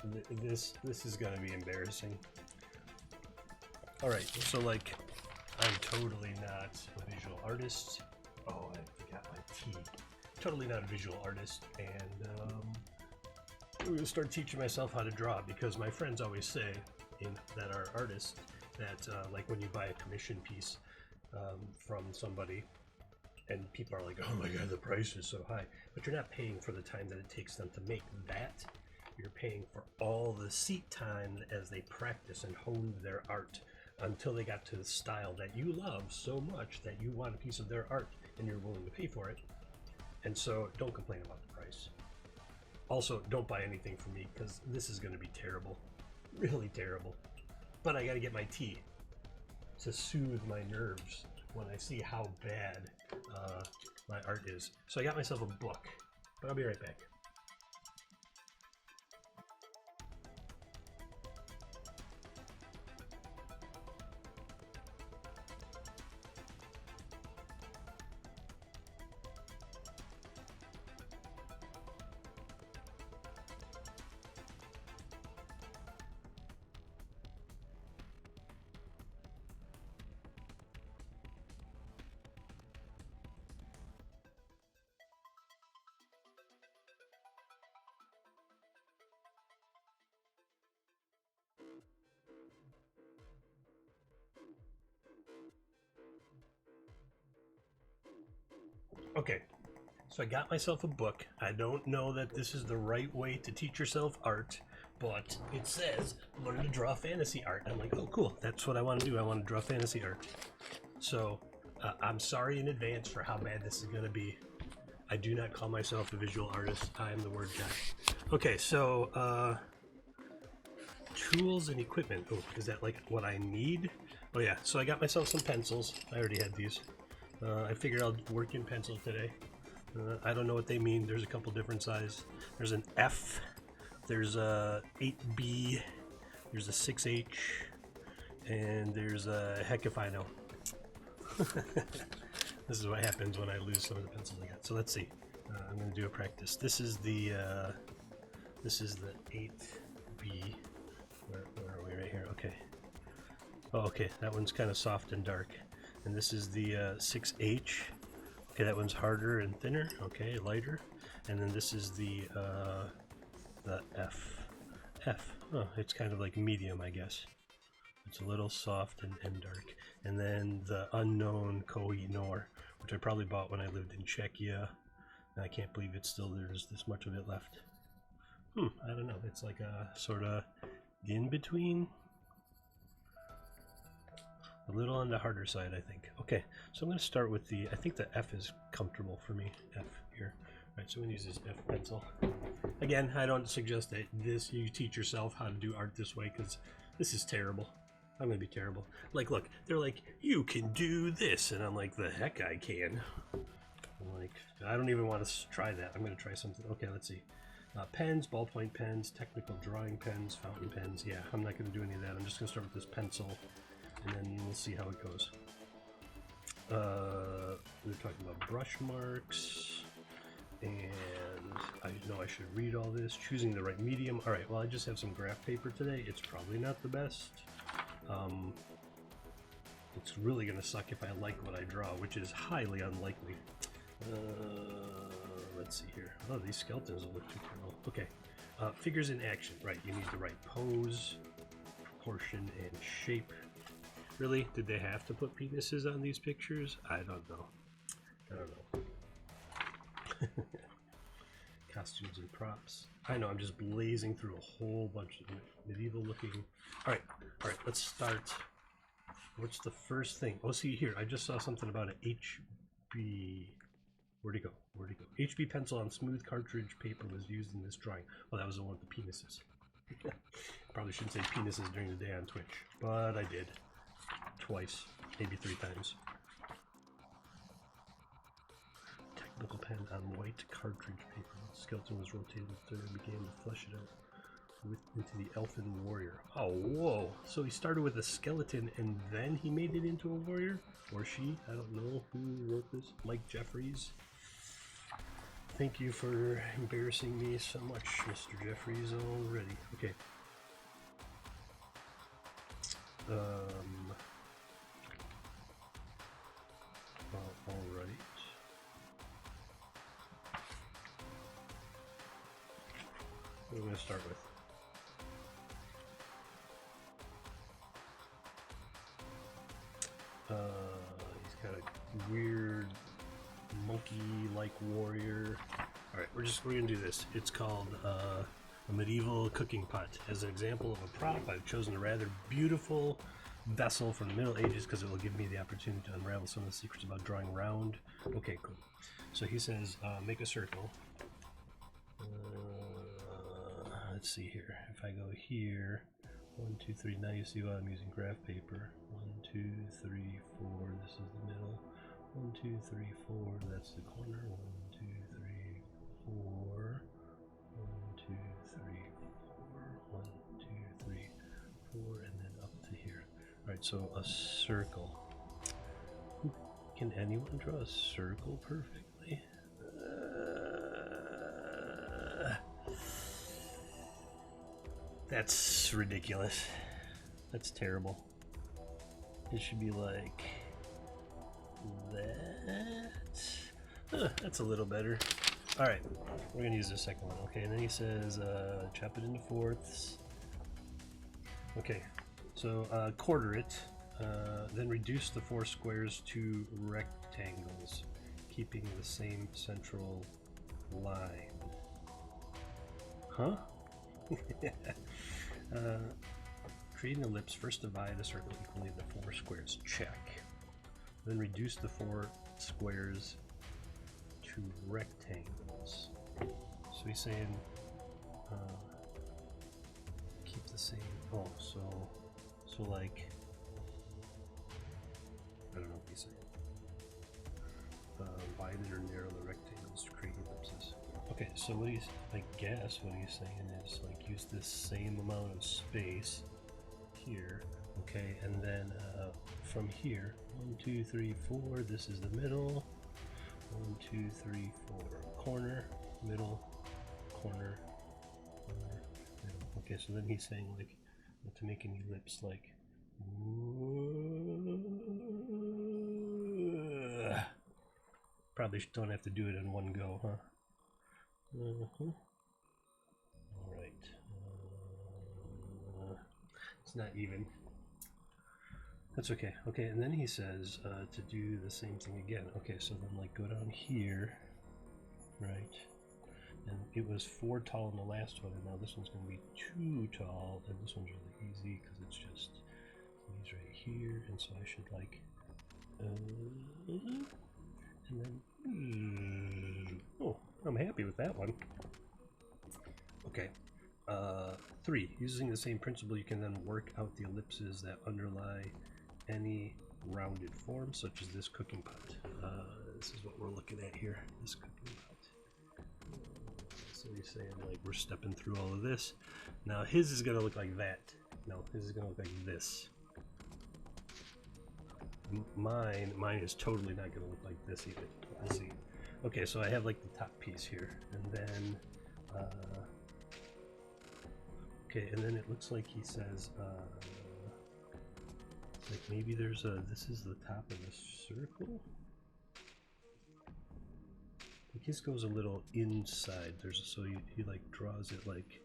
This is gonna be embarrassing. All right, so like, I'm totally not a visual artist. Oh, I forgot my T. Totally not a visual artist, and I'm gonna start teaching myself how to draw because my friends always say that are artists that like when you buy a commission piece from somebody, and people are like, oh my god, the price is so high, but you're not paying for the time that it takes them to make that. You're paying for all the seat time as they practice and honed their art until they got to the style that you love so much that you want a piece of their art and you're willing to pay for it. And so don't complain about the price. Also, don't buy anything from me because this is going to be terrible, really terrible. But I got to get my tea to soothe my nerves when I see how bad my art is. So I got myself a book, but I'll be right back. Okay, so I got myself a book. I don't know that this is the right way to teach yourself art, but it says learn to draw fantasy art. I'm like, oh cool, that's what I want to do. I want to draw fantasy art. So I'm sorry in advance for how bad this is going to be. I do not call myself a visual artist. I am the word guy. Okay, so tools and equipment. Oh, is that like what I need? Oh yeah, so I got myself some pencils. I already had these. I figured I'll work in pencil today. I don't know what they mean. There's a couple different sizes. There's an F, there's a 8B, there's a 6H, and there's a heck if I know. This is what happens when I lose some of the pencils I got. So let's see. I'm going to do a practice. This is the 8B. Where are we? Right here. Okay. Oh, okay. That one's kind of soft and dark. And this is the 6H. Okay, that one's harder and thinner. Okay, lighter. And then this is the F. Oh, it's kind of like medium, I guess. It's a little soft and dark. And then the unknown Koh-i-Noor, which I probably bought when I lived in Czechia. And I can't believe it's still there's this much of it left. I don't know. It's like a sort of in between. A little on the harder side, I think. Okay, so I'm going to start with I think the F is comfortable for me. F here. All right, so I'm going to use this F pencil. Again, I don't suggest that you teach yourself how to do art this way because this is terrible. I'm going to be terrible. Like, look, they're like, you can do this. And I'm like, the heck I can. I'm like, I don't even want to try that. I'm going to try something. Okay, let's see. Pens, ballpoint pens, technical drawing pens, fountain pens. Yeah, I'm not going to do any of that. I'm just going to start with this pencil. And then we'll see how it goes. We're talking about brush marks, and I know I should read all this. Choosing the right medium. All right, well, I just have some graph paper today. It's probably not the best. It's really going to suck if I like what I draw, which is highly unlikely. Let's see here. Oh, these skeletons look too cool. Okay, figures in action. Right, you need the right pose, proportion, and shape. Really? Did they have to put penises on these pictures? I don't know. Costumes and props. I know, I'm just blazing through a whole bunch of medieval looking. Alright, let's start. What's the first thing? Oh, see here, I just saw something about an HB. Where'd it go? HB pencil on smooth cartridge paper was used in this drawing. Oh, that was the one with the penises. Probably shouldn't say penises during the day on Twitch, but I did. Twice, maybe 3 times. Technical pen on white cartridge paper. The skeleton was rotated and began to flesh it out into the elfin warrior. Oh, whoa! So he started with a skeleton and then he made it into a warrior? Or she? I don't know who wrote this. Mike Jeffries. Thank you for embarrassing me so much, Mr. Jeffries, already. Okay. All right. What are we going to start with? He's got a weird monkey-like warrior. All right, we're gonna do this. It's called a medieval cooking pot. As an example of a prop, I've chosen a rather beautiful vessel from the Middle Ages because it will give me the opportunity to unravel some of the secrets about drawing round. Okay, cool. So he says, make a circle. Let's see here. If I go here, 1, 2, 3. Now you see why I'm using graph paper. 1, 2, 3, 4. This is the middle. 1, 2, 3, 4. That's the corner. 1, 2, 3, 4. 1, 2, 3, 4. 1, 2, 3, 4, and then up to here. All right. So a circle. Can anyone draw a circle perfectly? That's ridiculous. That's terrible. It should be like that. That's a little better. All right, we're gonna use the second one. Okay, and then he says, chop it into fourths. Okay, so quarter it, then reduce the 4 squares to rectangles, keeping the same central line. Huh? Create an ellipse. First divide a circle equally into 4 squares. Check. Then reduce the 4 squares to rectangles. So he's saying keep the same. Oh, so like, I don't know what he's saying. Widen or narrow the rectangles to create ellipses. Okay, so what he's, I guess what he's saying is like use this same amount of space here, okay, and then from here, 1, 2, 3, 4. This is the middle. 1, 2, 3, 4. Corner, middle, corner, corner, middle. Okay, so then he's saying like to make an ellipse, like. Probably don't have to do it in one go, huh? All right. It's not even. That's okay. Okay, and then he says to do the same thing again. Okay, so then like go down here, right? And it was 4 tall in the last one, and now this one's going to be 2 tall, and this one's really easy because it's just these right here, and so I should like, and then, oh, I'm happy with that one. Okay, 3. Using the same principle, you can then work out the ellipses that underlie any rounded form, such as this cooking pot. This is what we're looking at here, this cooking pot. So he's saying like we're stepping through all of this. Now his is going to look like that. No, his is going to look like this. Mine is totally not going to look like this either. Let's see. Okay, so I have like the top piece here, and then okay, and then it looks like he says like maybe there's a, this is the top of the circle. Like his goes a little inside. So he like draws it like,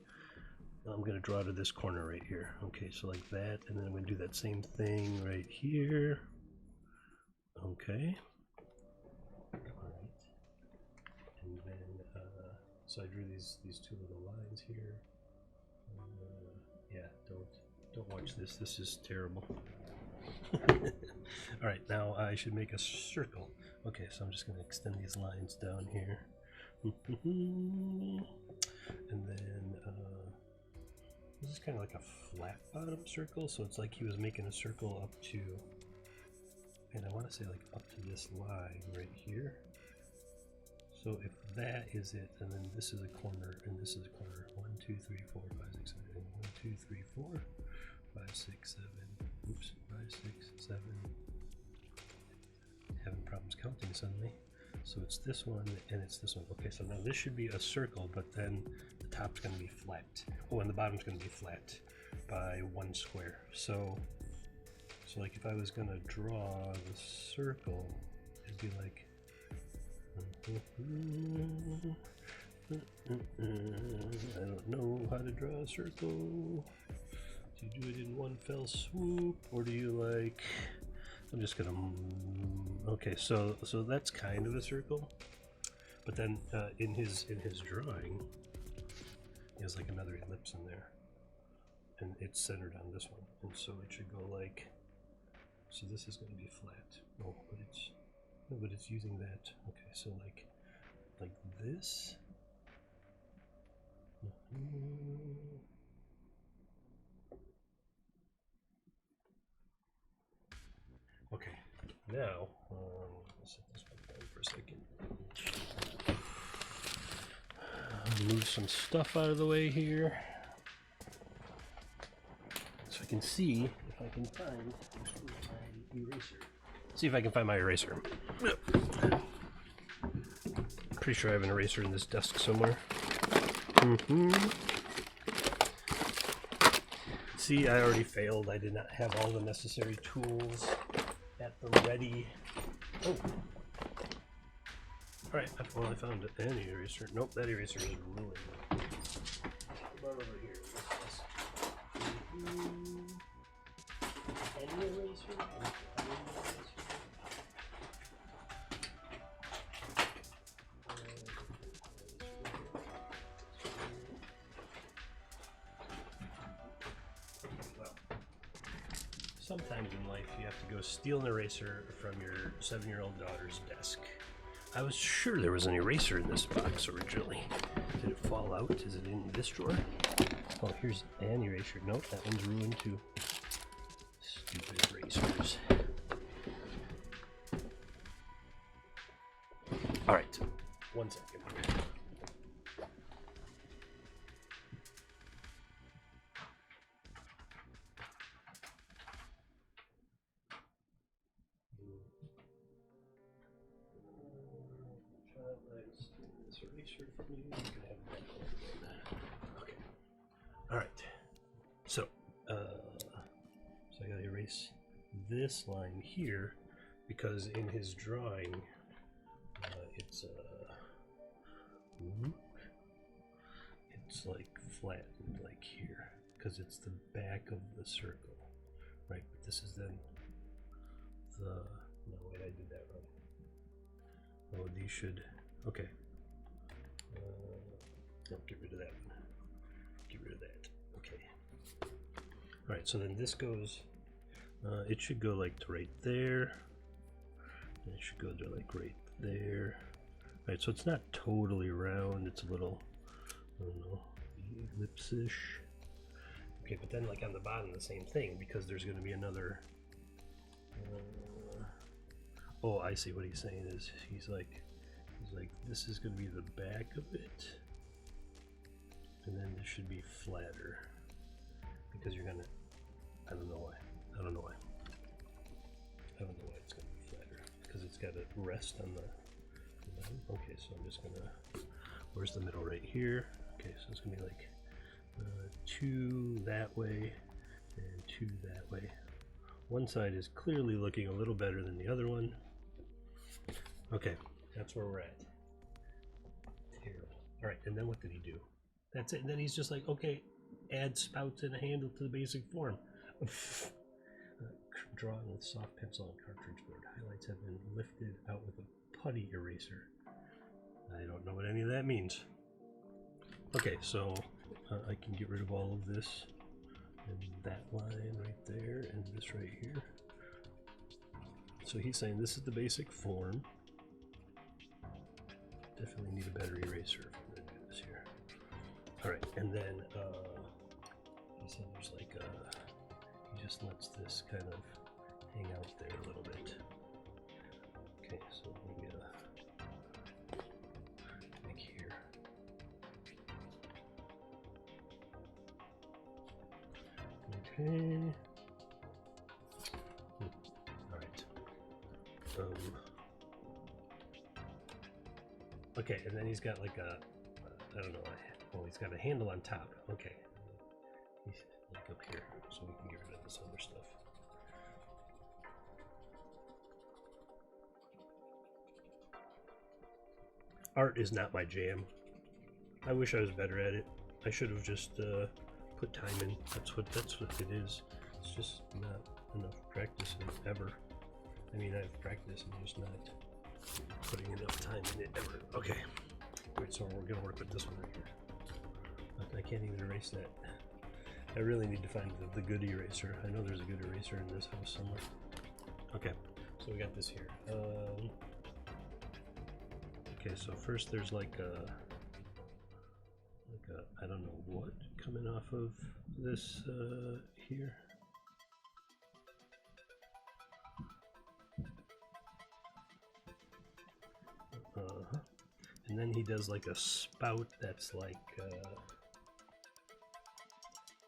I'm gonna draw to this corner right here. Okay, so like that, and then I'm gonna do that same thing right here. Okay. Alright. And then so I drew these 2 little lines here. Yeah, don't watch this. This is terrible. Alright, now I should make a circle. Okay, so I'm just going to extend these lines down here. And then this is kind of like a flat bottom circle, so it's like he was making a circle up to, and I want to say like up to this line right here. So if that is it, and then this is a corner, and this is a corner. 1, 2, 3, 4, 5, 6, 7. 1, 2, 3, 4, 5, 6, 7. Oops, 5, 6, 7. Having problems counting suddenly. So it's this one and it's this one. Okay, so now this should be a circle, but then the top's going to be flat. Oh, and the bottom's going to be flat by 1 square. So like if I was going to draw the circle, it'd be like I don't know how to draw a circle. Do you do it in one fell swoop, or do you like? I'm just gonna. Okay, so that's kind of a circle, but then in his drawing, he has like another ellipse in there, and it's centered on this one, and so it should go like. So this is going to be flat. Oh, but it's no, but it's using that. Okay, so like this. Okay, now let's set this back down for a second. Move some stuff out of the way here, so I can see if I can find my eraser. See if I can find my eraser. Pretty sure I have an eraser in this desk somewhere. See, I already failed. I did not have all the necessary tools at the ready. Oh. Alright, well, I found an eraser. Nope, that eraser is ruined. What about over here? Any eraser? Sometimes in life you have to go steal an eraser from your 7-year-old daughter's desk. I was sure there was an eraser in this box originally. Did it fall out? Is it in this drawer? Oh, here's an eraser. Nope, that one's ruined too. Stupid erasers. Alright, 1 second. Okay. All right. So I gotta erase this line here because in his drawing, it's like flattened like here because it's the back of the circle, right? But this is then the. No, wait, I did that wrong. Oh, these should. Okay. No, get rid of that one. Get rid of that. Okay. Alright, so then this goes, it should go like to right there. And it should go to like right there. Alright, so it's not totally round. It's a little, I don't know, ellipse-ish. Okay, but then like on the bottom, the same thing, because there's going to be another, oh, I see what he's saying is, he's like, this is going to be the back of it, and then this should be flatter, because you're going to, I don't know why it's going to be flatter, because it's got to rest on the bottom. Okay, so I'm just going to, where's the middle? Right here. Okay, so it's going to be like 2 that way, and 2 that way. One side is clearly looking a little better than the other one. Okay, that's where we're at. Terrible. All right, and then what did he do? That's it. And then he's just like, okay, add spouts and a handle to the basic form. Drawing with soft pencil and cartridge board. Highlights have been lifted out with a putty eraser. I don't know what any of that means. Okay, so I can get rid of all of this. And that line right there, and this right here. So he's saying this is the basic form. Definitely need a better eraser if I'm going to do this here. Alright, and then he said there's like he just lets this kind of hang out there a little bit. Okay, so let me like here. Okay. Alright. Okay, and then he's got like a, I don't know, oh, he's got a handle on top. Okay. He's like up here, so we can get rid of this other stuff. Art is not my jam. I wish I was better at it. I should have just put time in. That's what it is. It's just not enough practice ever. I mean, I've practiced and just not putting enough time in it ever. Okay. Wait, so we're gonna work with this one right here. I can't even erase that. I really need to find the good eraser. I know there's a good eraser in this house somewhere. Okay, so we got this here. Okay, so first there's like a I don't know what coming off of this here. And then he does like a spout that's like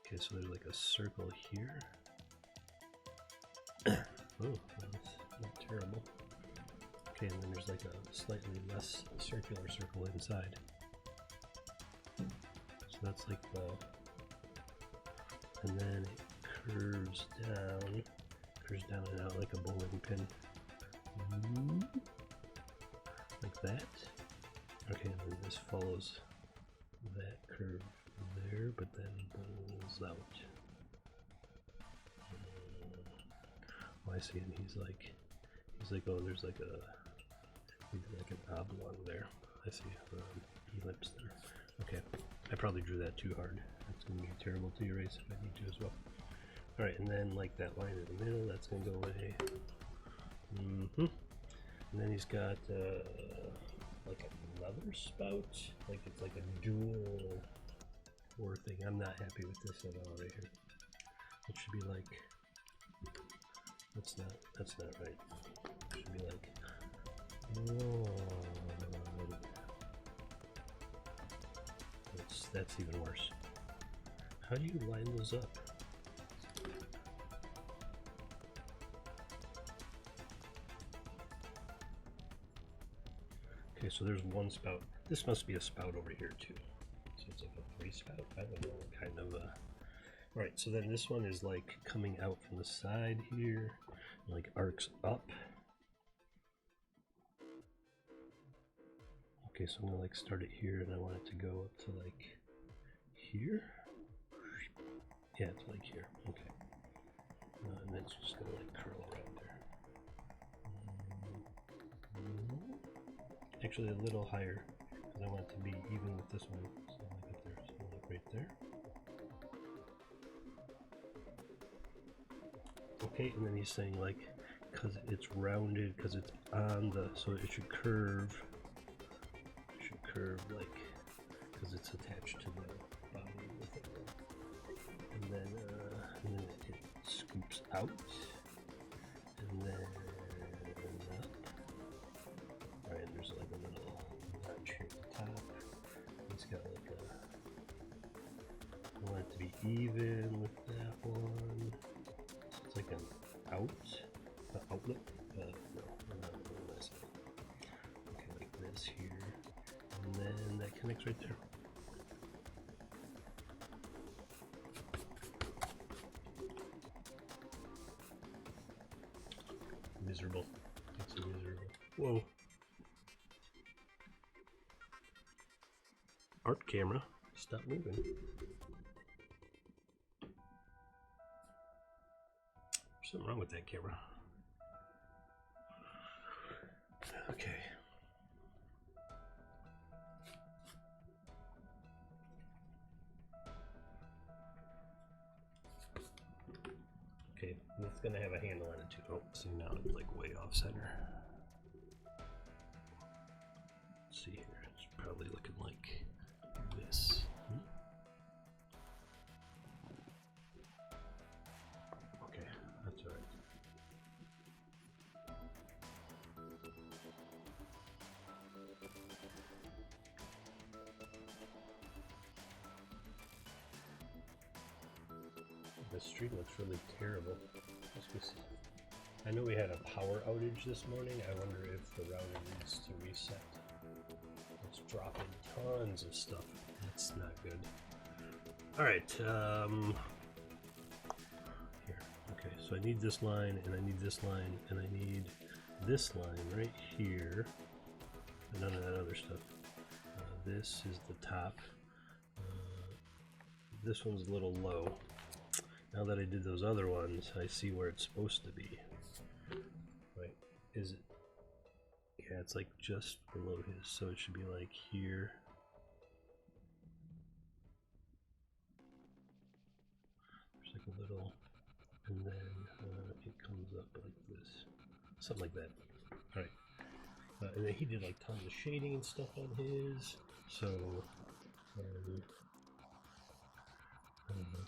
okay, so there's like a circle here. Oh, that's not terrible. Okay, and then there's like a slightly less circular circle inside. So that's like the, and then it curves down and out like a bowling pin. Like that. Okay, and then this follows that curve there, but then bowls out. Oh, I see, and he's like, oh, there's like an oblong there. I see, ellipse there. Okay, I probably drew that too hard. That's gonna be terrible to erase if I need to as well. All right, and then like that line in the middle, that's gonna go away. And then he's got like another spout, like it's like a dual core thing. I'm not happy with this at all right here. It should be like, that's not right. It should be like, that's even worse. How do you line those up? Okay, so there's one spout. This must be a spout over here too. So it's like a three spout. I don't know, kind of a. All right, so then this one is like coming out from the side here, like arcs up. Okay, so I'm gonna like start it here, and I want it to go up to like here. Yeah, it's like here. Okay, and then it's just gonna like curl around there. Actually, a little higher, because I want it to be even with this one. So like up there, so like right there. Okay, and then he's saying like, because it's rounded, because it's on the, so it should curve. It should curve like, because it's attached to the body with it. And then it scoops out, and then up. All right, there's like a little notch here at the top. It's got like a, I want it to be even with that one. It's like an outlet. No, not what I said. Okay, like this here, and then that connects right there. Miserable. It's miserable. Whoa. Art camera, stop moving. There's something wrong with that camera. Okay. Okay, it's gonna have a handle on it too. Oh, see now it's like way off center. Let's see here, it's probably looking like this. Okay, that's all right. The street looks really terrible. I know we had a power outage this morning. I wonder if the router needs to reset. dropping tons of stuff. That's not good. All right. Here. Okay. So I need this line, and I need this line, and I need this line right here. And none of that other stuff. This is the top. This one's a little low. Now that I did those other ones, I see where it's supposed to be. Right? Is it? Yeah, it's like just below his, so it should be like here. There's like a little, and then it comes up like this. Something like that. Alright. And then he did like tons of shading and stuff on his, so I don't know.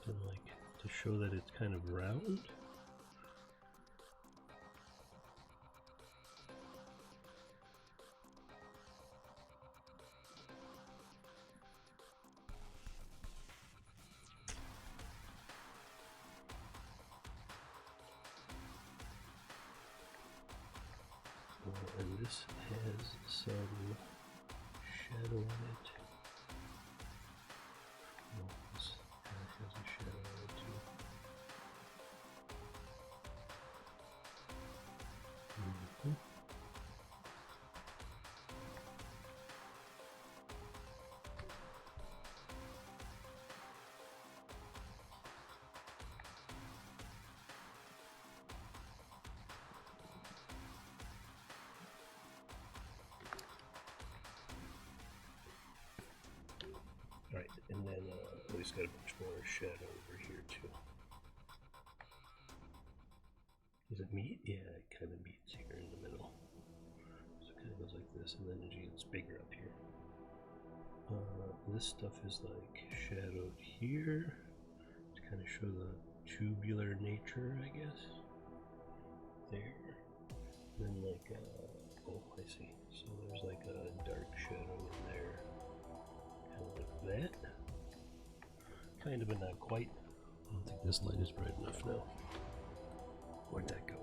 Something like to show that it's kind of round. And this has some shadow on it. No, this has a shadow on it too. Alright, and then he's got a bunch more shadow over here too. Does it meet? Yeah, it kind of meets here in the middle. So it kind of goes like this, and then it gets bigger up here. This stuff is like shadowed here to kind of show the tubular nature, I guess. There. And then like, oh, I see. So there's like a dark shadow in there. Kind of like that. Kind of, but not quite. I don't think this light is bright enough now. Where'd that go?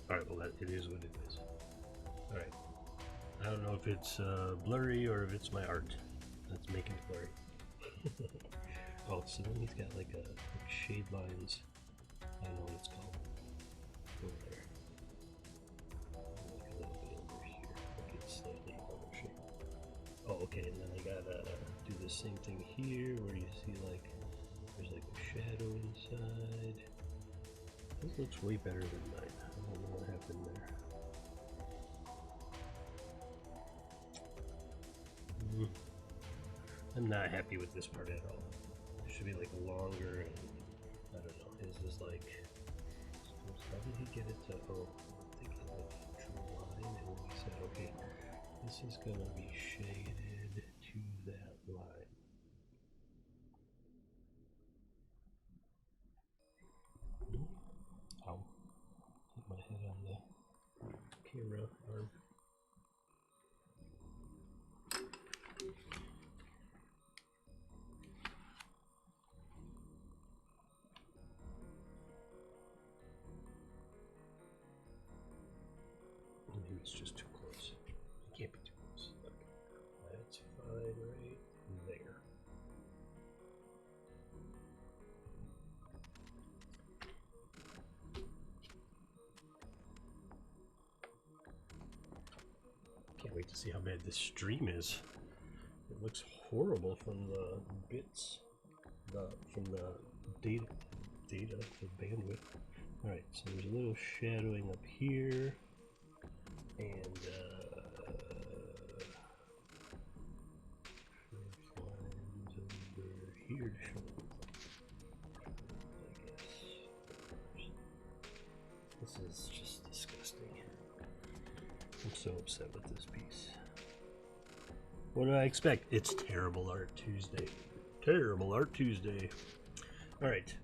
Alright, well, it is what it is. Alright. I don't know if it's blurry or if it's my art that's making it blurry. Oh, so then he's got like shade lines. I don't know what it's called. Over there. Like a little bit over here. Like it's slightly over shape. Oh, okay, and then I gotta do the same thing here where you see like there's like a shadow inside. This looks way better than mine. I don't know what happened there. I'm not happy with this part at all. It should be like longer and I don't know. His is like, how did he get it to, oh, I think he like drew a line and he said, okay, this is gonna be shaded to that line. Ow. Hit my head on the camera arm. Maybe it's just too close. It can't be too close. Okay. That's fine right there. Can't wait to see how bad this stream is. It looks horrible from the bits, from the data, the bandwidth. Alright, so there's a little shadowing up here, and lines over here to show, I guess. This is just disgusting. I'm so upset with this piece. What do I expect? It's Terrible Art Tuesday. Terrible Art Tuesday. All right,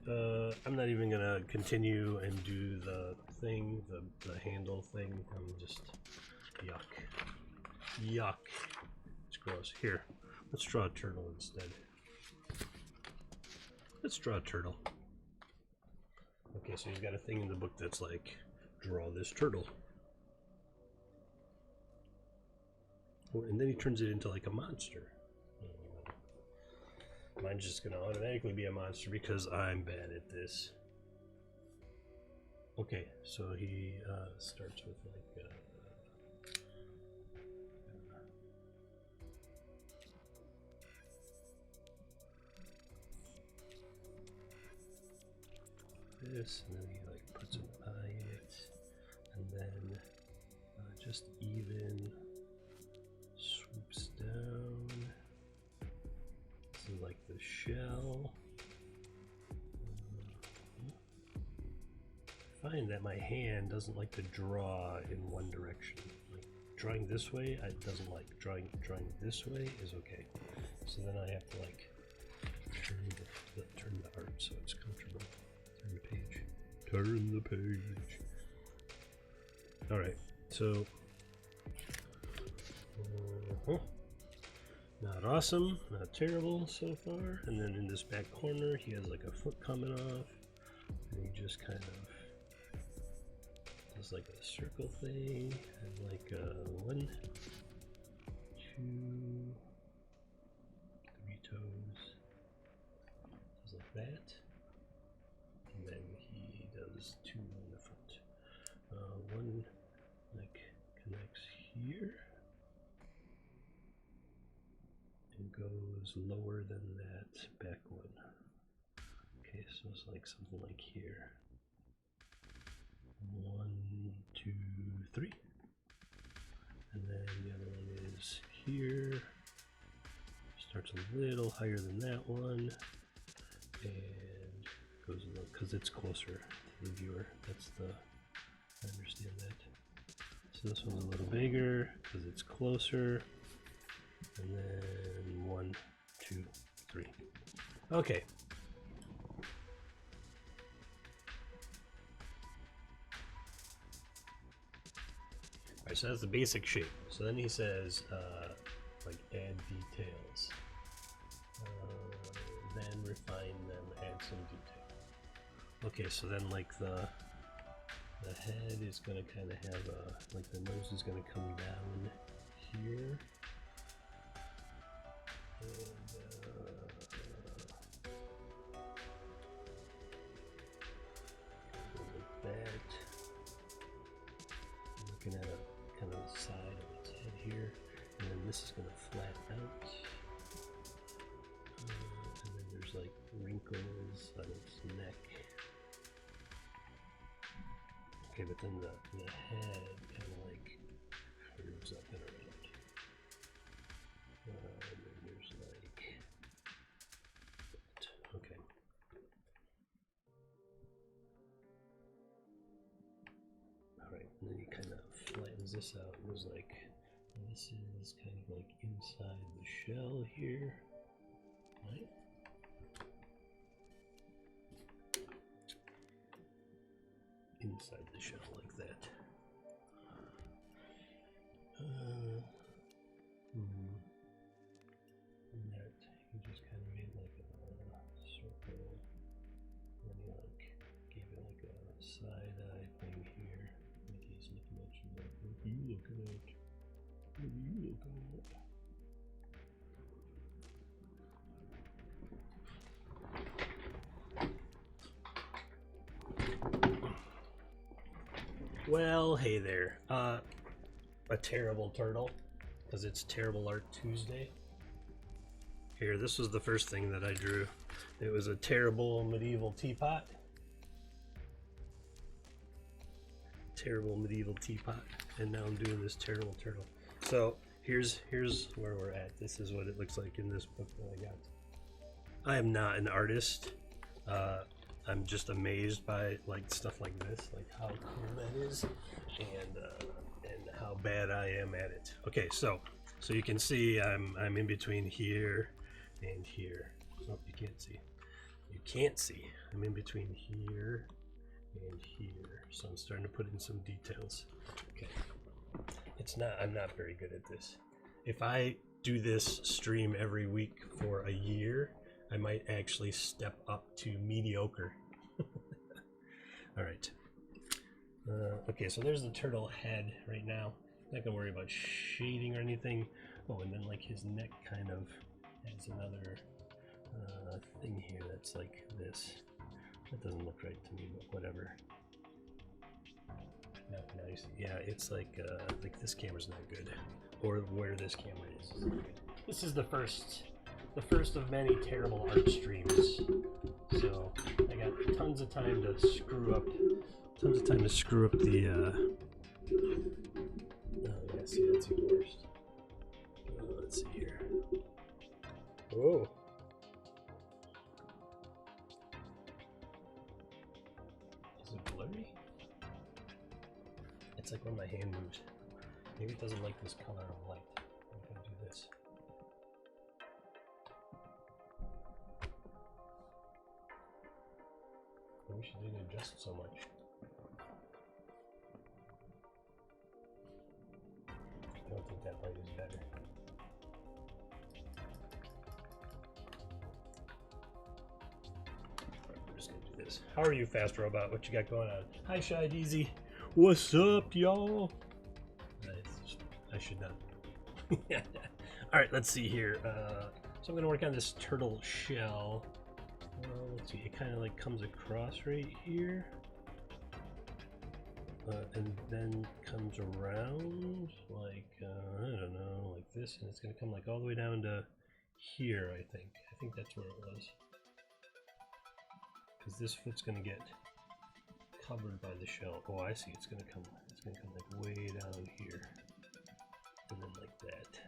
I'm not even gonna continue and do the thing, the handle thing. I'm just yuck. It's gross. Here, let's draw a turtle instead. Let's draw a turtle. Okay, so he's got a thing in the book that's like, draw this turtle. Oh, and then he turns it into like a monster. Mine's just gonna automatically be a monster because I'm bad at this. Okay, so he starts with like this, and then he like puts an eye in it, and then just even swoops down. This is like the shell. I find that my hand doesn't like to draw in one direction. Like drawing this way, it doesn't like. Drawing this way is okay. So then I have to like turn the art so it's comfortable. Turn the page. Turn the page. All right, so not awesome, not terrible so far. And then in this back corner, he has like a foot coming off, and he just kind of does like a circle thing, and like 1, 2, 3 toes, does like that, and then he does 2 in the front. One like connects here and goes lower than that back one. Okay, so it's like something like here. 1, 2, 3. And then the other one is here. Starts a little higher than that one. And goes a little, because it's closer to the viewer. I understand that. So this one's a little bigger because it's closer. And then 1, 2, 3. Okay. Alright, so that's the basic shape. So then he says, like, add details. Then refine them, add some detail. Okay, so then like the head is going to kind of have a, like the nose is going to come down here. And, like that. I'm looking at a kind of the side of its head here, and then this is going to flatten out. And then there's like wrinkles on its neck. Okay, but then the head kind of like curves up and around. And then there's like, okay. Alright, and then he kind of flattens this out. It was like, this is kind of like inside the shell here. Right? Inside the shell like that. And that he just kind of made like a circle, and he like gave it like a side eye thing here, like he's looking at you like, what are you looking at? What are you looking at? Well, hey there. A terrible turtle, because it's Terrible Art Tuesday. Here, this was the first thing that I drew. It was a terrible medieval teapot. Terrible medieval teapot. And now I'm doing this terrible turtle. So here's where we're at. This is what it looks like in this book that I got. I am not an artist. I'm just amazed by like stuff like this, like how cool that is, and how bad I am at it. Okay, so you can see I'm in between here and here. Oh, you can't see. you can't see. I'm in between here and here, so I'm starting to put in some details. Okay. I'm not very good at this. If I do this stream every week for a year, I might actually step up to mediocre. All right. Okay, so there's the turtle head right now. Not gonna worry about shading or anything. Oh, and then like his neck kind of has another thing here that's like this. That doesn't look right to me, but whatever. Not nice. Yeah, it's like this camera's not good, or where this camera is not good. This is the first of many terrible art streams. So I got tons of time to screw up. The. Oh yeah, see, that's even worse. Let's see here. Whoa. Is it blurry? It's like when my hand moves. Maybe it doesn't like this color of light. I'm gonna do this. Maybe she didn't adjust so much. I don't think that light is better. We're just gonna do this. How are you, Fast Robot? What you got going on? Hi, Shy Deezy. What's up, y'all? I should not. All right, let's see here. So I'm gonna work on this turtle shell. Let's see. It kind of like comes across right here. And then comes around like I don't know, like this, and it's gonna come like all the way down to here. I think that's where it was, because this foot's gonna get covered by the shell. Oh, I see. It's gonna come like way down here, and then like that.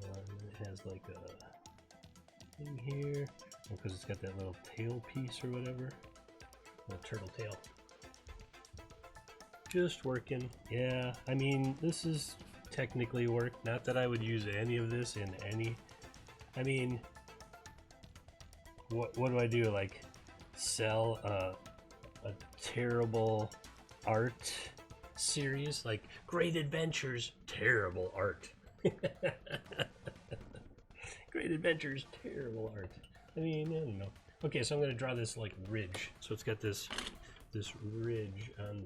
And it has like a thing here, because it's got that little tail piece or whatever, the turtle tail. Just working. Yeah, I mean, this is technically work. Not that I would use any of this in any. I mean, what do I do? Like, sell a terrible art series? Like, Great Adventures, terrible art. Great Adventures, terrible art. I mean, I don't know. Okay, so I'm gonna draw this like ridge. So it's got this ridge on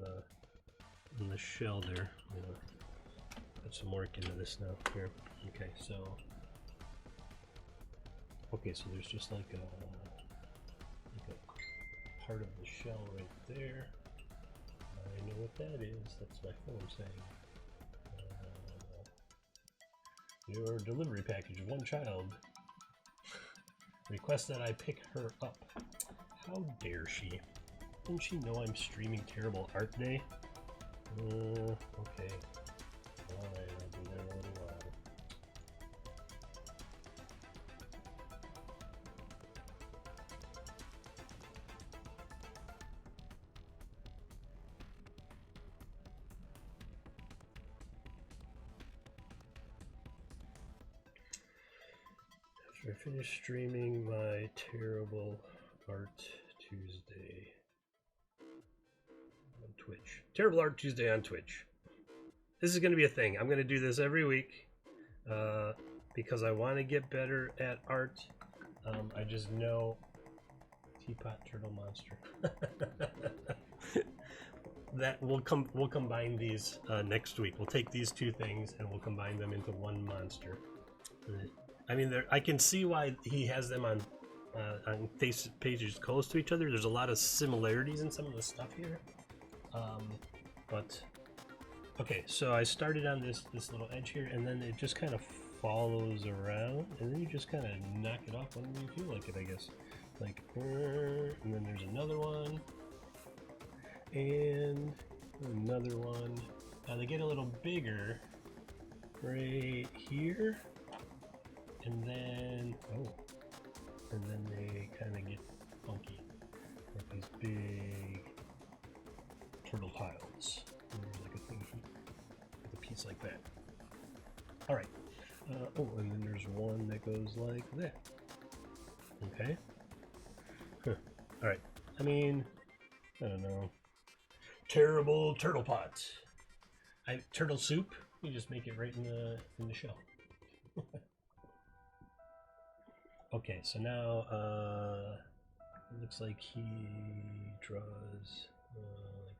the shell there. I'm gonna put some work into this now. Here. Okay, so there's just like a part of the shell right there. I know what that is. That's my phone saying. Your delivery package of one child. Request that I pick her up. How dare she? Doesn't she know I'm streaming Terrible Art Day? Okay. Alright, I'll be there in a little while. After I finish streaming my Terrible Art Tuesday on Twitch. Terrible Art Tuesday on Twitch. This is going to be a thing. I'm going to do this every week because I want to get better at art. I just know Teapot Turtle Monster. That we'll combine these next week. We'll take these two things and we'll combine them into one monster. I mean, I can see why he has them on pages close to each other. There's a lot of similarities in some of the stuff here. But okay, so I started on this little edge here, and then it just kind of follows around, and then you just kind of knock it off whenever you feel like it, I guess. Like, and then there's another one, and another one. Now they get a little bigger right here, and then they kind of get funky, like these big turtle tiles. And there's like a thing here, with a piece like that. All right. Oh, and then there's one that goes like that. Okay. All right. I mean, I don't know. Terrible turtle pot. Turtle soup. You just make it right in the shell. Okay, so now it looks like he draws like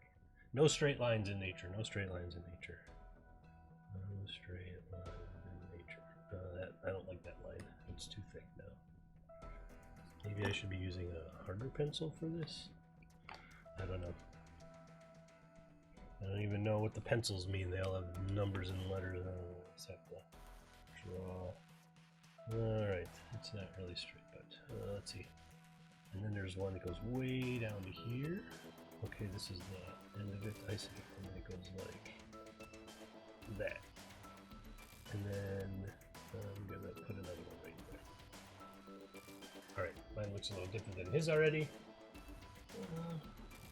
no straight lines in nature. No straight lines in nature. No straight lines in nature. I don't like that line. It's too thick now. Maybe I should be using a harder pencil for this. I don't know. I don't even know what the pencils mean. They all have numbers and letters. I just have to draw. Alright, it's not really straight, but let's see. And then there's one that goes way down to here. Okay, this is the end of it, I see. And then it goes like that. And then I'm gonna put another one right there. Alright, mine looks a little different than his already.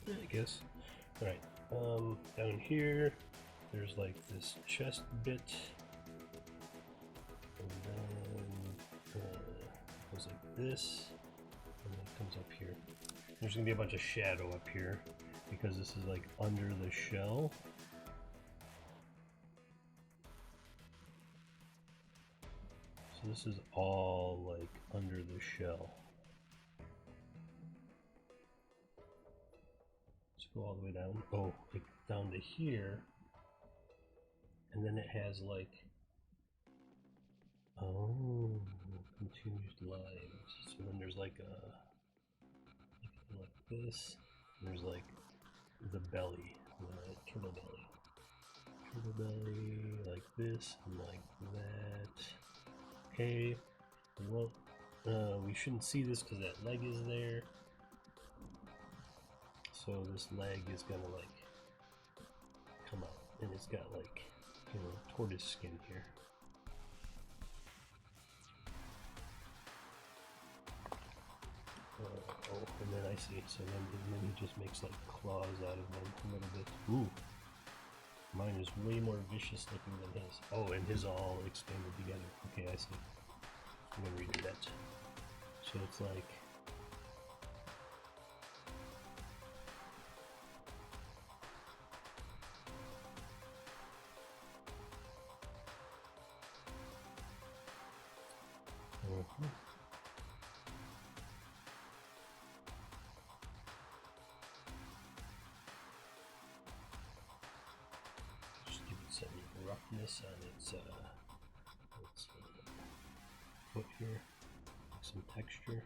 I guess. Alright, down here, there's like this chest bit. And then it goes like this, and then it comes up here. There's gonna be a bunch of shadow up here because this is like under the shell. So this is all like under the shell. Let's go all the way down. Oh, like down to here, and then it has like continuous lines. So then there's like this. There's like the belly, turtle belly. Turtle belly, like this, and like that. Okay, well, we shouldn't see this because that leg is there. So this leg is gonna like come out, and it's got like, you know, tortoise skin here. And then I see, so then he just makes like claws out of them a little bit. Ooh, mine is way more vicious looking than his. Oh, and his all expanded together. Okay, I see. I'm gonna redo that. So it's like, just give it some roughness on its foot here, some texture.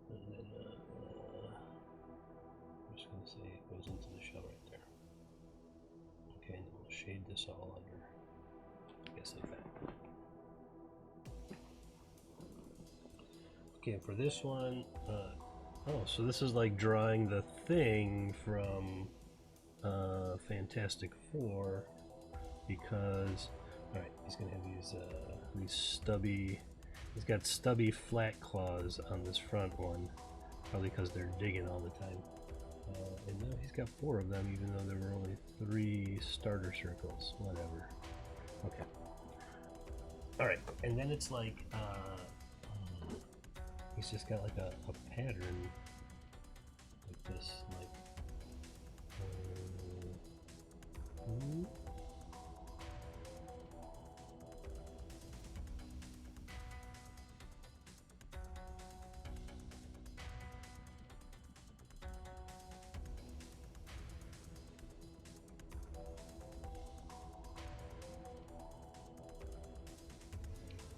And then I'm just going to say it goes into the shell right there. Okay, and then we'll shade this all under, I guess like that. Okay, for this one, oh, so this is like drawing the Thing from Fantastic Four, because, alright, he's gonna have these stubby, he's got stubby flat claws on this front one, probably because they're digging all the time. And now he's got 4 of them, even though there were only 3 starter circles. Whatever. Okay. Alright, and then it's like, he's just got like a pattern like this, like,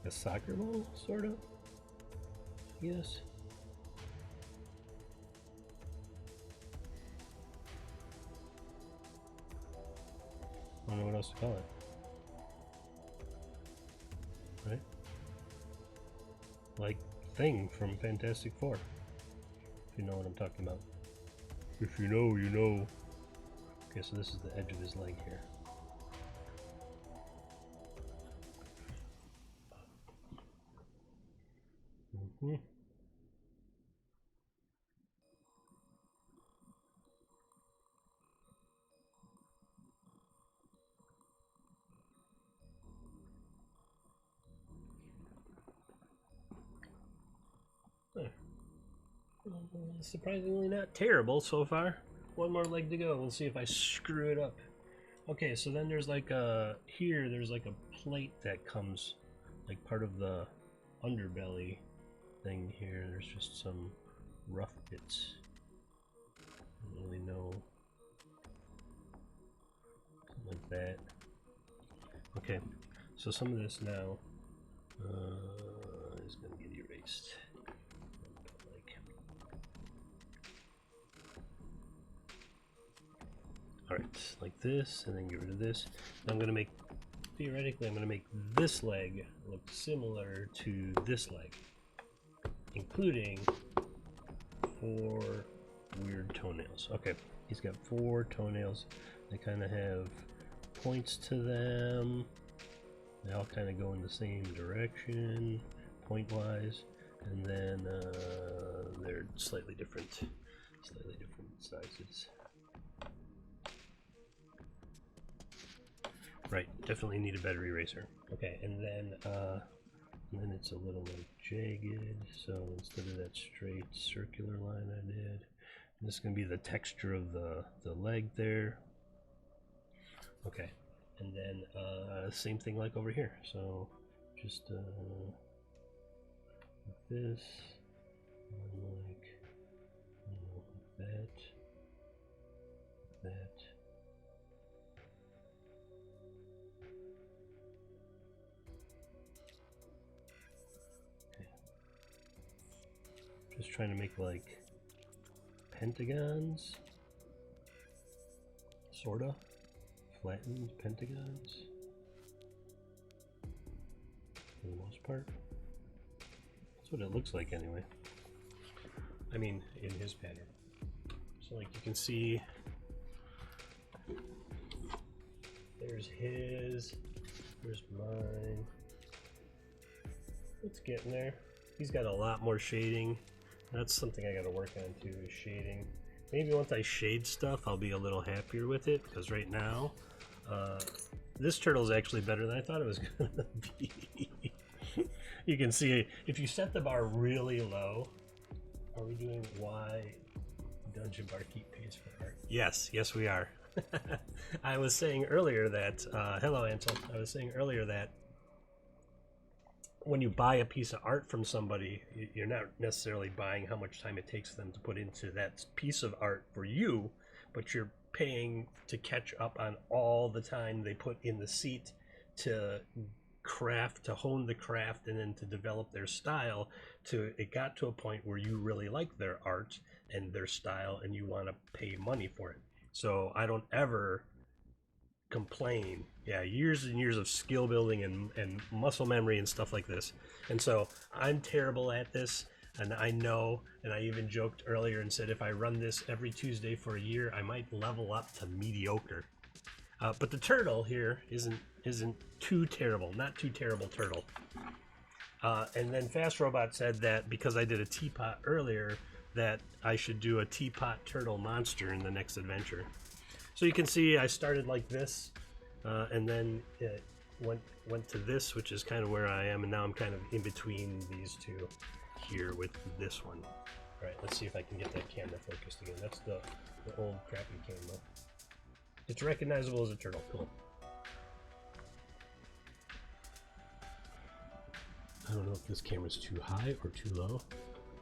a soccer ball, sort of, yes. I don't know what else to call it. Right? Like Thing from Fantastic Four. If you know what I'm talking about. If you know, you know. Okay, so this is the edge of his leg here. Mm-hmm. Surprisingly not terrible so far. One more leg to go. We'll see if I screw it up. Okay, so then there's like a, here there's like a plate that comes, like part of the underbelly thing here. There's just some rough bits. I don't really know. Something like that. Okay, so some of this now is going to get erased. Alright, like this, and then get rid of this. I'm going to make, theoretically, I'm going to make this leg look similar to this leg, including 4 weird toenails. Okay, he's got 4 toenails. They kind of have points to them. They all kind of go in the same direction, point-wise, and then they're slightly different sizes. Right, definitely need a better eraser. Okay, and then it's a little like jagged, so instead of that straight circular line I did, this is going to be the texture of the leg there. Okay, and then same thing like over here. So just like this, and like that, that. Just trying to make like pentagons, sorta flattened pentagons for the most part. That's what it looks like anyway. I mean, in his pattern. So like you can see, there's his, there's mine. It's getting there. He's got a lot more shading. That's something I got to work on too, is shading. Maybe once I shade stuff, I'll be a little happier with it, because right now, this turtle is actually better than I thought it was going to be. You can see, if you set the bar really low, are we doing why Dungeon Barkeep pays for art? Yes, yes we are. I was saying earlier that, hello Ansel, I was saying earlier that when you buy a piece of art from somebody, you're not necessarily buying how much time it takes them to put into that piece of art for you, but you're paying to catch up on all the time they put in the seat to craft, to hone the craft, and then to develop their style. To it got to a point where you really like their art and their style, and you want to pay money for it. So I don't ever complain. Yeah, years and years of skill building and muscle memory and stuff like this. And so I'm terrible at this, and I know, and I even joked earlier and said if I run this every Tuesday for a year, I might level up to mediocre. But the turtle here isn't too terrible, not too terrible turtle. And then Fast Robot said that because I did a teapot earlier, that I should do a teapot turtle monster in the next adventure. So you can see I started like this, and then it went to this, which is kind of where I am, and now I'm kind of in between these two here with this one. All right, let's see if I can get that camera focused again. That's the old crappy camera. It's recognizable as a turtle. Cool. I don't know if this camera's too high or too low.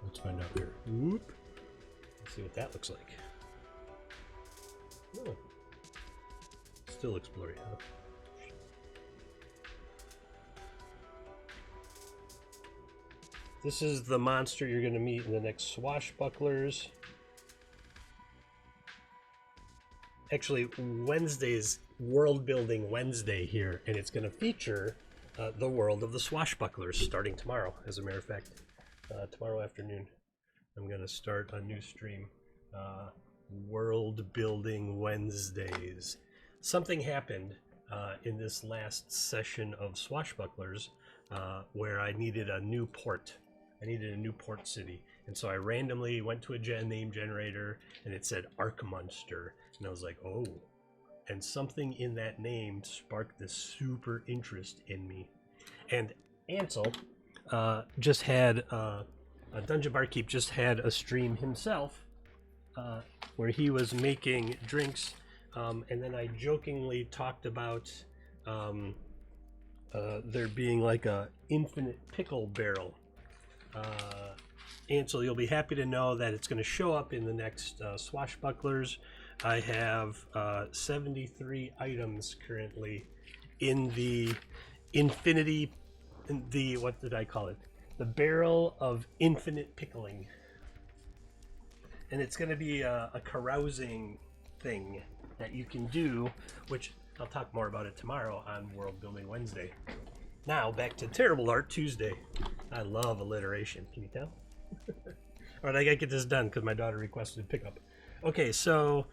Let's find out here. Whoop. Let's see what that looks like. Oh. Still looks blurry, huh? This is the monster you're going to meet in the next Swashbucklers. Actually, Wednesday's World Building Wednesday here, and it's going to feature the world of the Swashbucklers starting tomorrow. As a matter of fact, tomorrow afternoon, I'm going to start a new stream. World Building Wednesdays. Something happened in this last session of Swashbucklers where I needed a new port. I needed a new port city, and so I randomly went to a name generator, and it said Arkmunster, and I was like, oh. And something in that name sparked this super interest in me. And Ansel just had Dungeon Barkeep just had a stream himself where he was making drinks, and then I jokingly talked about there being like a infinite pickle barrel. Ansel, you'll be happy to know that it's going to show up in the next Swashbucklers. I have 73 items currently in the infinity, what did I call it? The barrel of infinite pickling. And it's going to be a carousing thing that you can do, which I'll talk more about it tomorrow on World Building Wednesday. Now, back to Terrible Art Tuesday. I love alliteration. Can you tell? All right, I gotta get this done because my daughter requested pickup. Okay, so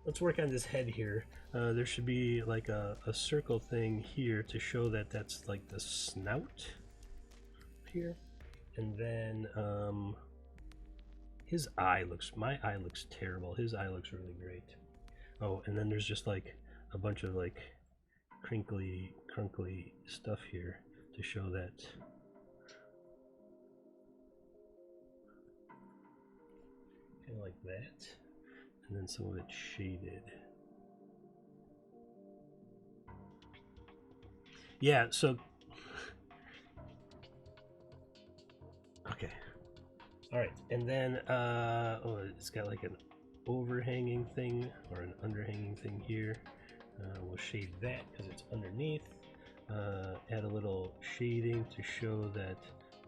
let's work on this head here. There should be like a circle thing here to show that that's like the snout here. And then his eye looks, my eye looks terrible. His eye looks really great. Oh, and then there's just like a bunch of like crinkly stuff here to show that kind of like that, and then some of it shaded. Yeah, so okay, all right, and then oh, it's got like an overhanging thing or an underhanging thing here. We'll shade that because it's underneath. Add a little shading to show that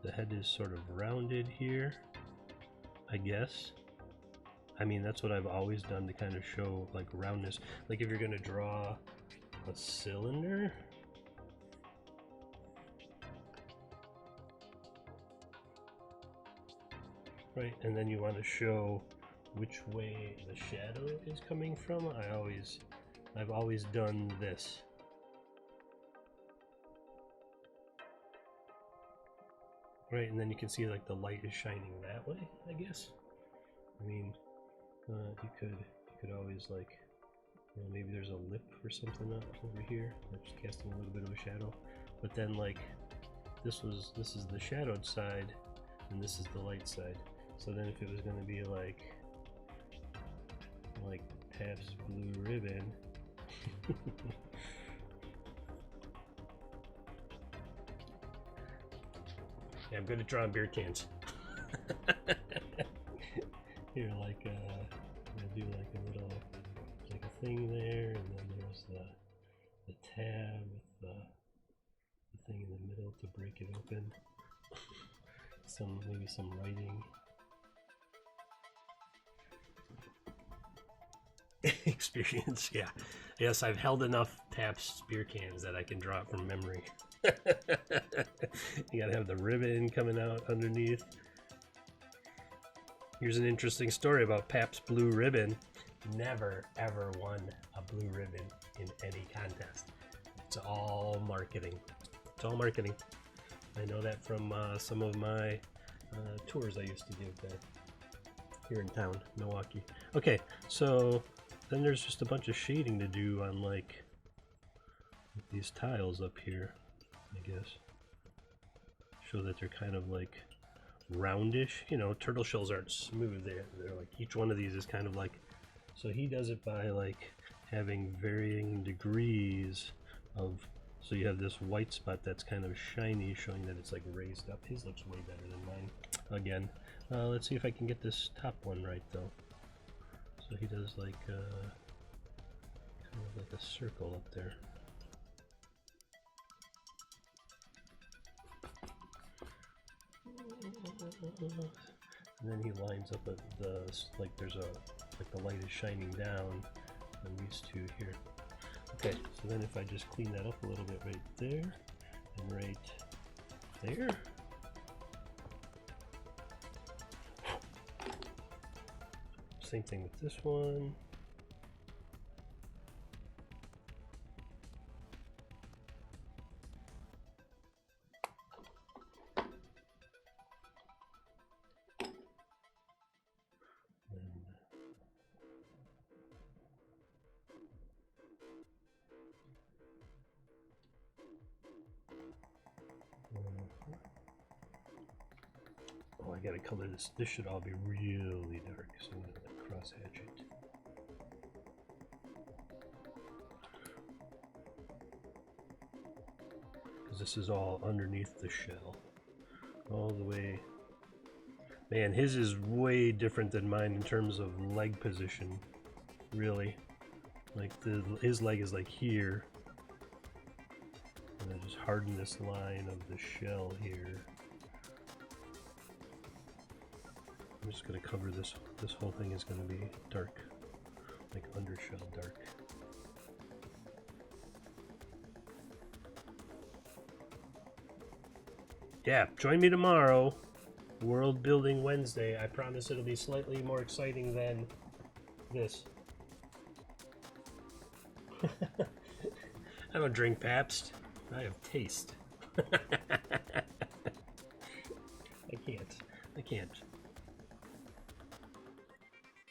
the head is sort of rounded here, I guess. I mean, that's what I've always done to kind of show like roundness. Like if you're going to draw a cylinder, right, and then you want to show which way the shadow is coming from. I've always done this. Right, and then you can see like the light is shining that way, I guess. I mean, you could always like, you know, maybe there's a lip or something up over here that's casting a little bit of a shadow. But then like this is the shadowed side and this is the light side. So then if it was going to be like Pabst Blue Ribbon, yeah, I'm good at drawing beer cans. Here, like, I'm gonna do like a little, like a thing there, and then there's the tab with the thing in the middle to break it open. Maybe some writing. Experience, yeah. Yes, I've held enough Pabst beer cans that I can draw it from memory. You gotta have the ribbon coming out underneath. Here's an interesting story about Pabst Blue Ribbon. Never ever won a blue ribbon in any contest. It's all marketing. It's all marketing. I know that from some of my tours I used to give there here in town, Milwaukee. Okay, so then there's just a bunch of shading to do on like these tiles up here, I guess. Show that they're kind of like roundish. You know, turtle shells aren't smooth. They're like, each one of these is kind of like, so he does it by like having varying degrees of, so you have this white spot that's kind of shiny, showing that it's like raised up. His looks way better than mine. Again, let's see if I can get this top one right though. So he does like kind of like a circle up there. And then he lines up at the, like there's a, like the light is shining down on these two here. Okay, so then if I just clean that up a little bit right there and right there. Same thing with this one. I gotta color this. This should all be really dark, so I'm gonna like cross hatch it. Because this is all underneath the shell. All the way. Man, his is way different than mine in terms of leg position. Really. Like his leg is like here. And I just harden this line of the shell here. I'm just gonna cover this. This whole thing is gonna be dark, like undershell dark. Yeah, join me tomorrow, World Building Wednesday. I promise it'll be slightly more exciting than this. I don't drink Pabst. I have taste. I can't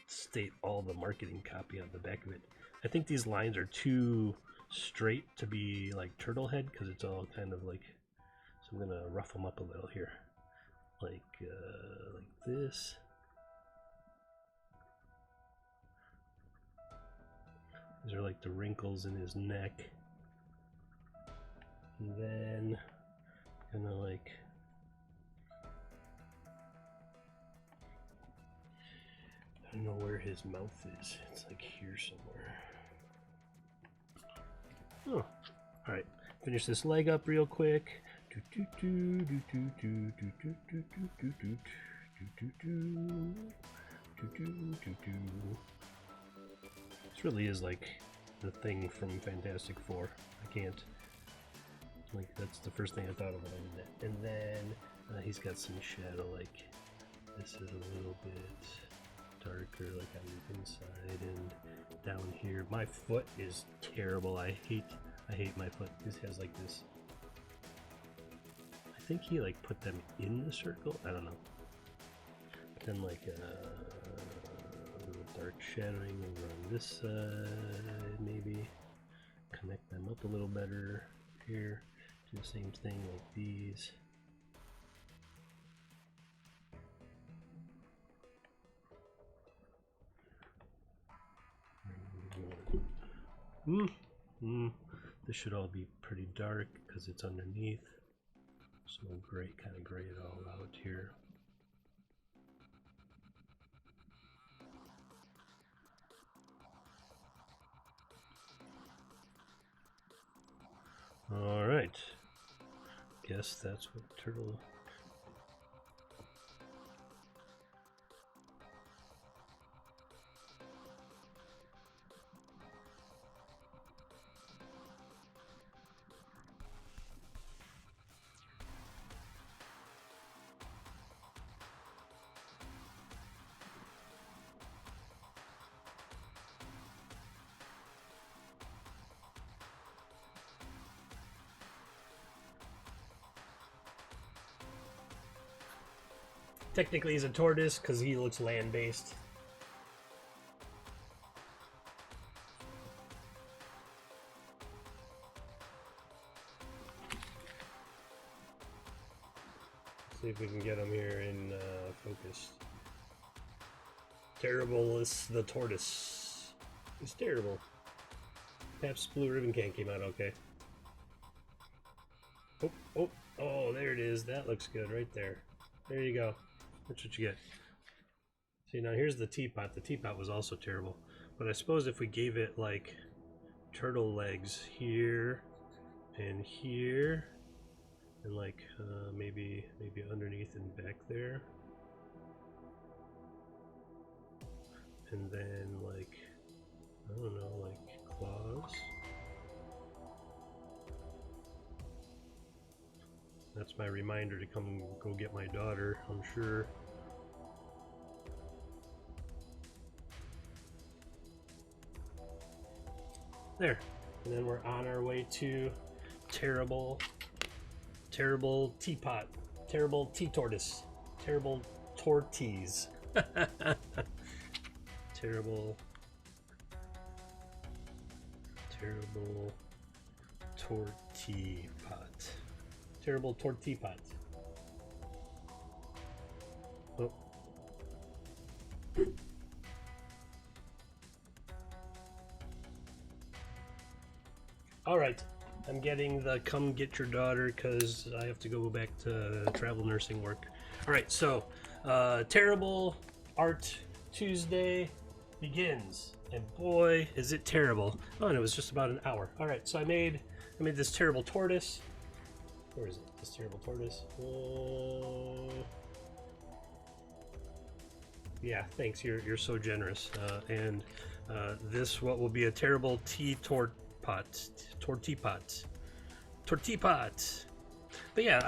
state all the marketing copy on the back of it. I think these lines are too straight to be like turtle head because it's all kind of like, so I'm gonna rough them up a little here, like this. These are like the wrinkles in his neck. And then gonna like I don't know where his mouth is. It's like here somewhere. Oh, all right. Finish this leg up real quick. This really is like the thing from Fantastic Four. I can't. Like that's the first thing I thought of when I did that. And then he's got some shadow. Like this is a little bit darker, like on the inside and down here. My foot is terrible. I hate my foot. This has like this. I think he like put them in the circle. I don't know. Then like a little dark shadowing over on this side, maybe connect them up a little better here. Do the same thing like these. This should all be pretty dark because it's underneath. So gray, kind of gray it all out here. All right. Guess that's what turtle. Technically he's a tortoise because he looks land-based. See if we can get him here in focus. Terrible is the tortoise. He's terrible. Pabst Blue Ribbon Can came out okay. Oh, there it is. That looks good right there. There you go. That's what you get. See, now here's the teapot. The teapot was also terrible. But I suppose if we gave it like turtle legs here and here, and like maybe underneath and back there, and then like I don't know, like claws. That's my reminder to come go get my daughter, I'm sure. There. And then we're on our way to terrible teapot, terrible tea tortoise, terrible torties. terrible tortipot. Terrible tortipot. Oh. All right, I'm getting the come get your daughter because I have to go back to travel nursing work. All right, so terrible art Tuesday begins, and boy, is it terrible! Oh, and it was just about an hour. All right, so I made this terrible tortoise. Where is it? This terrible tortoise. Yeah, thanks. You're so generous. And this what will be a terrible tortipot. But yeah,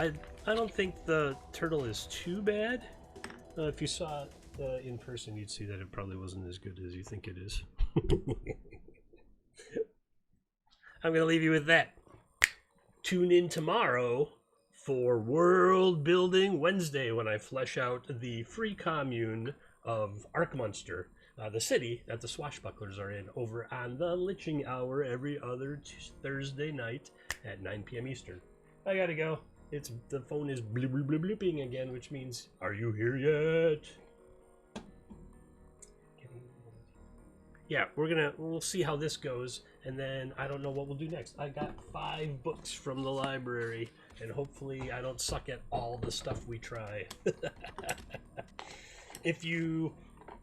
I don't think the turtle is too bad. If you saw it in person, you'd see that it probably wasn't as good as you think it is. I'm gonna leave you with that. Tune in tomorrow for World Building Wednesday when I flesh out the free commune of Arkmunster, the city that the swashbucklers are in, over on the Litching Hour every other Thursday night at 9 p.m. Eastern. I gotta go. The phone is blooping again, which means, are you here yet? Yeah, we'll see how this goes, and then I don't know what we'll do next. I got 5 books from the library, and hopefully I don't suck at all the stuff we try. If you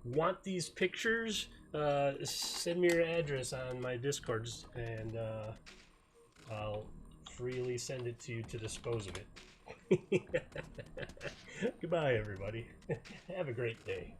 want these pictures, send me your address on my Discords, and I'll freely send it to you to dispose of it. Goodbye, everybody. Have a great day.